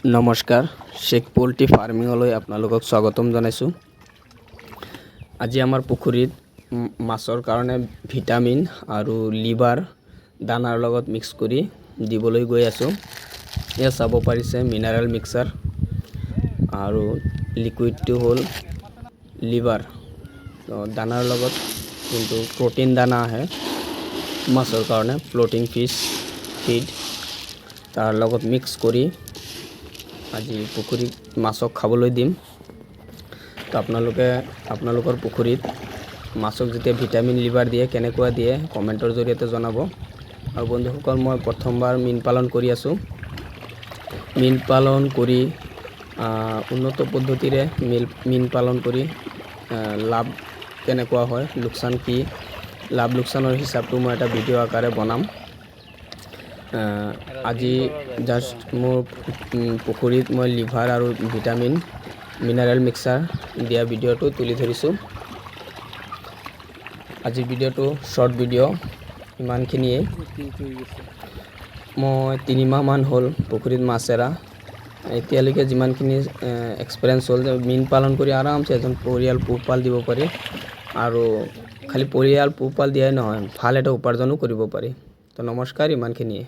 নমস্কাৰ শেখ পোল্ট্ৰি ফাৰ্মিঙলৈ আপোনালোকক স্বাগতম জনাইছোঁ। আজি আমাৰ পুখুৰীত মাছৰ কাৰণে ভিটামিন আৰু লিভাৰ দানাৰ লগত মিক্স কৰি দিবলৈ গৈ আছোঁ। এয়া চাব পাৰিছে মিনাৰেল মিক্সাৰ আৰু লিকুইডটো হ'ল লিভাৰ। দানাৰ লগত কিন্তু প্ৰটিন দানা আহে মাছৰ কাৰণে, ফ্লোটিং ফিছ ফিড তাৰ লগত মিক্স কৰি আজি পুখুৰীত মাছক খাবলৈ দিম। তো আপোনালোকৰ পুখুৰীত মাছক যেতিয়া ভিটামিন লিভাৰ দিয়ে কেনেকুৱা দিয়ে কমেণ্টৰ জৰিয়তে জনাব। আৰু বন্ধুসকল, মই প্ৰথমবাৰ মীন পালন কৰি আছোঁ। মীন পালন কৰি উন্নত পদ্ধতিৰে মীন পালন কৰি লাভ কেনেকুৱা হয়, লোকচান কি, লাভ লোকচানৰ হিচাপটো মই এটা ভিডিঅ' আকাৰে বনাম। আজি জাষ্ট মোৰ পুখুৰীত মই লিভাৰ আৰু ভিটামিন মিনাৰেল মিক্সাৰ দিয়া ভিডিঅ'টো তুলি ধৰিছোঁ। আজিৰ ভিডিঅ'টো শ্বৰ্ট ভিডিঅ', ইমানখিনিয়ে। মই 3 মাহমান হ'ল পুখুৰীত মাছ এৰা। এতিয়ালৈকে যিমানখিনি এক্সপিৰিয়েঞ্চ হ'ল যে মীন পালন কৰি আৰামছে এজন পৰিয়াল পোহপাল দিব পাৰি, আৰু খালি পৰিয়াল পোহপাল দিয়াই নহয়, ভাল এটা উপাৰ্জনো কৰিব পাৰি। তো নমস্কাৰ, ইমানখিনিয়ে।